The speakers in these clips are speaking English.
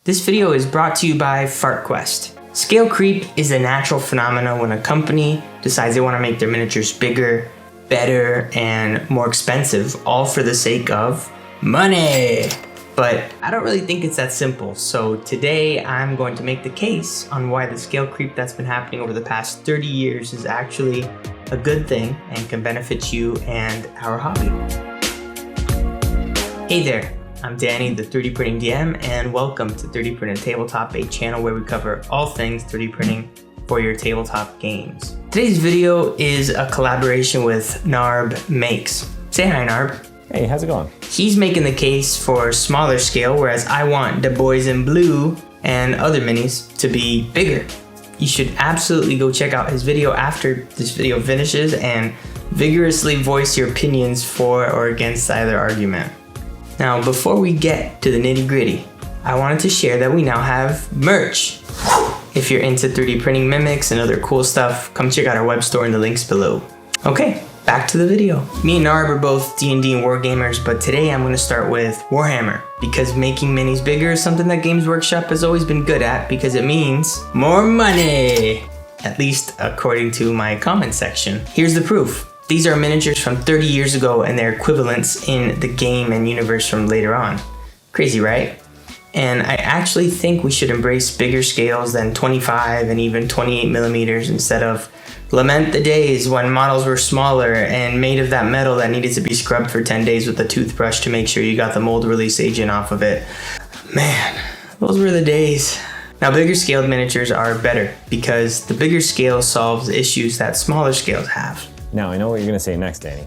This video is brought to you by FartQuest. Scale creep is a natural phenomenon when a company decides they want to make their miniatures bigger, better, and more expensive, all for the sake of money. But I don't really think it's that simple. So today I'm going to make the case on why the scale creep that's been happening over the past 30 years is actually a good thing and can benefit you and our hobby. Hey there, I'm Danny, the 3D Printing DM, and welcome to 3D Printing Tabletop, a channel where we cover all things 3D printing for your tabletop games. Today's video is a collaboration with Narb Makes. Say hi, Narb. Hey, how's it going? He's making the case for smaller scale, whereas I want the boys in blue and other minis to be bigger. You should absolutely go check out his video after this video finishes and vigorously voice your opinions for or against either argument. Now, before we get to the nitty-gritty, I wanted to share that we now have merch. If you're into 3D printing mimics and other cool stuff, come check out our web store in the links below. Okay, back to the video. Me and Narb are both D&D and wargamers, but today I'm going to start with Warhammer, because making minis bigger is something that Games Workshop has always been good at because it means more money, at least according to my comment section. Here's the proof. These are miniatures from 30 years ago and their equivalents in the game and universe from later on. Crazy, right? And I actually think we should embrace bigger scales than 25 and even 28 millimeters instead of lament the days when models were smaller and made of that metal that needed to be scrubbed for 10 days with a toothbrush to make sure you got the mold release agent off of it. Man, those were the days. Now, bigger scaled miniatures are better because the bigger scale solves issues that smaller scales have. Now, I know what you're going to say next, Danny.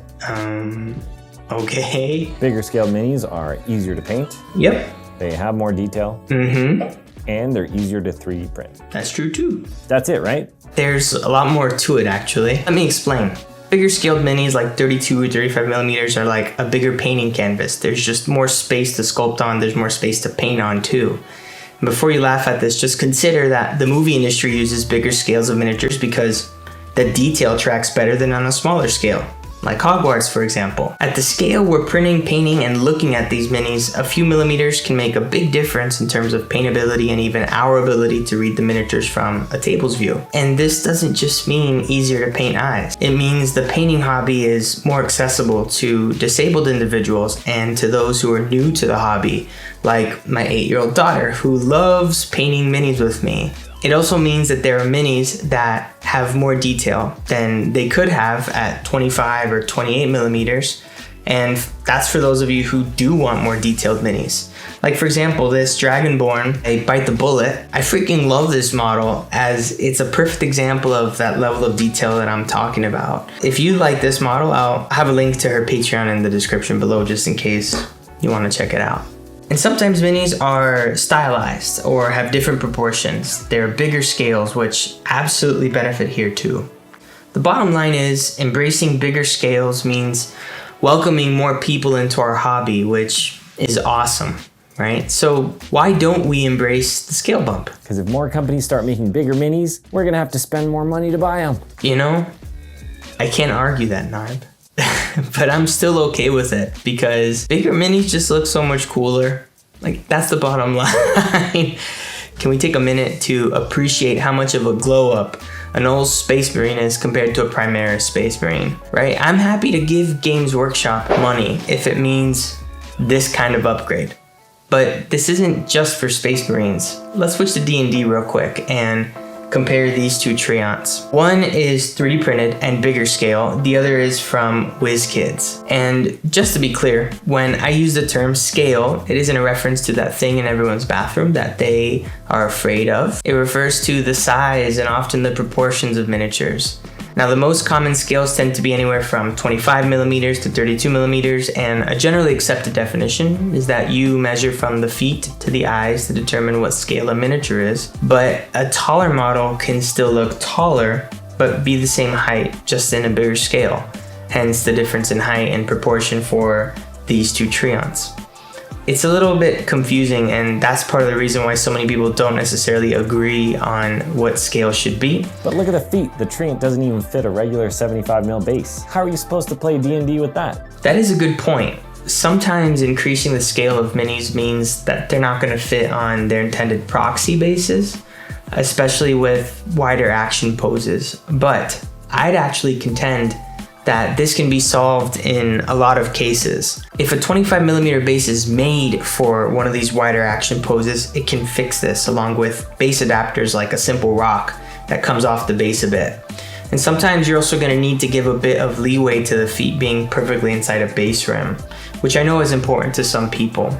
Okay. Bigger scaled minis are easier to paint. Yep. They have more detail. And they're easier to 3D print. That's true too. That's it, right? There's a lot more to it, actually. Let me explain. Bigger scaled minis like 32 or 35 millimeters are like a bigger painting canvas. There's just more space to sculpt on. There's more space to paint on too. And before you laugh at this, just consider that the movie industry uses bigger scales of miniatures because the detail tracks better than on a smaller scale, like Hogwarts, for example. At the scale we're printing, painting, and looking at these minis, a few millimeters can make a big difference in terms of paintability and even our ability to read the miniatures from a table's view. And this doesn't just mean easier to paint eyes. It means the painting hobby is more accessible to disabled individuals and to those who are new to the hobby, like my 8-year-old daughter who loves painting minis with me. It also means that there are minis that have more detail than they could have at 25 or 28 millimeters. And that's for those of you who do want more detailed minis. Like, for example, this Dragonborn, a Bite the Bullet. I freaking love this model as it's a perfect example of that level of detail that I'm talking about. If you like this model, I'll have a link to her Patreon in the description below just in case you want to check it out. And sometimes minis are stylized or have different proportions. They're bigger scales, which absolutely benefit here too. The bottom line is embracing bigger scales means welcoming more people into our hobby, which is awesome, right? So why don't we embrace the scale bump? Because if more companies start making bigger minis, we're going to have to spend more money to buy them. You know, I can't argue that, Narb. But I'm still okay with it because bigger minis just look so much cooler. Like, that's the bottom line. Can we take a minute to appreciate how much of a glow up an old Space Marine is compared to a Primaris Space Marine, right? I'm happy to give Games Workshop money if it means this kind of upgrade. But this isn't just for Space Marines. Let's switch to D&D real quick and compare these two Treants. One is 3D printed and bigger scale. The other is from WizKids. And just to be clear, when I use the term scale, it isn't a reference to that thing in everyone's bathroom that they are afraid of. It refers to the size and often the proportions of miniatures. Now, the most common scales tend to be anywhere from 25 millimeters to 32 millimeters, and a generally accepted definition is that you measure from the feet to the eyes to determine what scale a miniature is. But a taller model can still look taller, but be the same height, just in a bigger scale. Hence the difference in height and proportion for these two Treants. It's a little bit confusing, and that's part of the reason why so many people don't necessarily agree on what scale should be. But look at the feet. The Treant doesn't even fit a regular 75 mil base. How are you supposed to play D&D with that? That is a good point. sometimes increasing the scale of minis means that they're not going to fit on their intended proxy bases, especially with wider action poses. But I'd actually contend that this can be solved in a lot of cases. If a 25mm base is made for one of these wider action poses, it can fix this along with base adapters like a simple rock that comes off the base a bit. And sometimes you're also going to need to give a bit of leeway to the feet being perfectly inside a base rim, which I know is important to some people.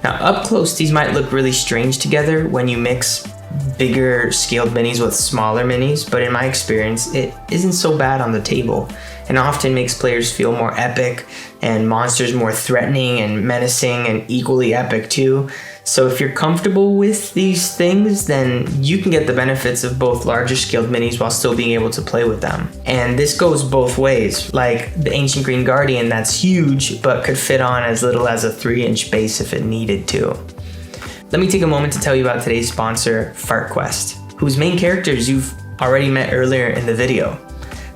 Now up close, these might look really strange together when you mix bigger scaled minis with smaller minis, but in my experience, it isn't so bad on the table and often makes players feel more epic and monsters more threatening and menacing and equally epic too. So if you're comfortable with these things, then you can get the benefits of both larger scaled minis while still being able to play with them. And this goes both ways, like the Ancient Green Guardian that's huge but could fit on as little as a 3-inch base if it needed to. Let me take a moment to tell you about today's sponsor, FartQuest, whose main characters you've already met earlier in the video.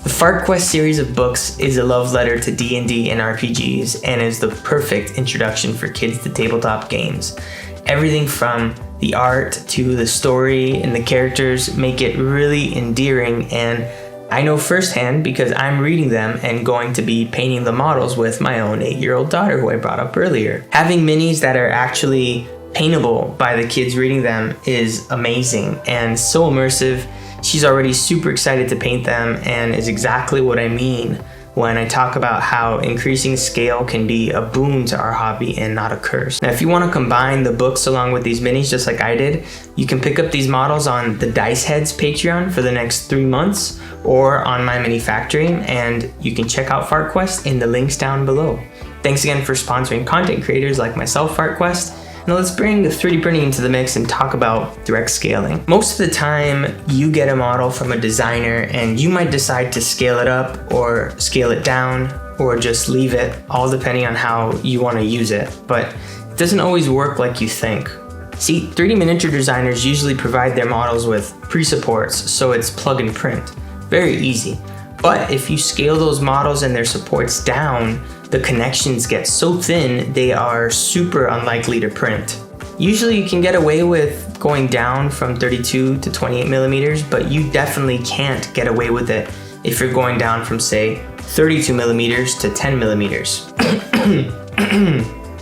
The FartQuest series of books is a love letter to D&D and RPGs and is the perfect introduction for kids to tabletop games. Everything from the art to the story and the characters make it really endearing, and I know firsthand because I'm reading them and going to be painting the models with my own 8-year-old daughter who I brought up earlier. Having minis that are actually paintable by the kids reading them is amazing and so immersive. She's already super excited to paint them and is exactly what I mean when I talk about how increasing scale can be a boon to our hobby and not a curse. Now, if you want to combine the books along with these minis just like I did, you can pick up these models on the Dice Heads Patreon for the next 3 months or on my mini factory, and you can check out FartQuest in the links down below. Thanks again for sponsoring content creators like myself, FartQuest. Now let's bring 3D printing into the mix and talk about direct scaling. Most of the time, you get a model from a designer and you might decide to scale it up or scale it down or just leave it, all depending on how you want to use it. But it doesn't always work like you think. See, 3D miniature designers usually provide their models with pre-supports, so it's plug and print. Very easy. But if you scale those models and their supports down, the connections get so thin they are super unlikely to print. Usually you can get away with going down from 32 to 28mm, but you definitely can't get away with it if you're going down from, say, 32mm to 10mm.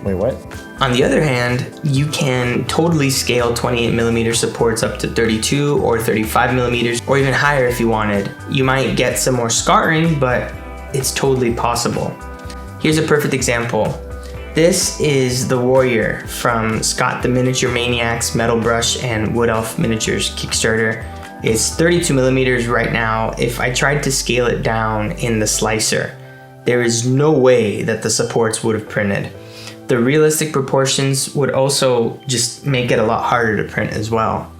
Wait, what? On the other hand, you can totally scale 28mm supports up to 32 or 35mm, or even higher if you wanted. You might get some more scarring, but it's totally possible. Here's a perfect example. This is the Warrior from Scott the Miniature Maniac's Metal Brush and Wood Elf Miniatures Kickstarter. It's 32mm right now. If I tried to scale it down in the slicer, there is no way that the supports would have printed. The realistic proportions would also just make it a lot harder to print as well.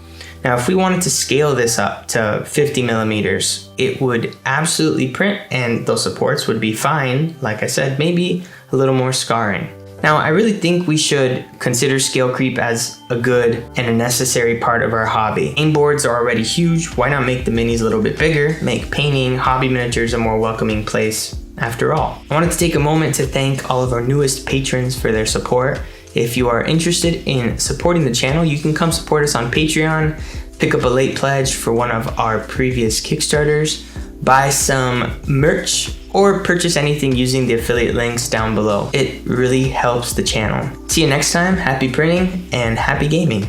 Now, if we wanted to scale this up to 50mm, it would absolutely print and those supports would be fine. Like I said, maybe a little more scarring. Now, I really think we should consider scale creep as a good and a necessary part of our hobby. Game boards are already huge. Why not make the minis a little bit bigger? Make painting hobby miniatures a more welcoming place after all. I wanted to take a moment to thank all of our newest patrons for their support. If you are interested in supporting the channel, you can come support us on Patreon, pick up a late pledge for one of our previous Kickstarters, buy some merch, or purchase anything using the affiliate links down below. It really helps the channel. See you next time, happy printing and happy gaming.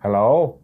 Hello?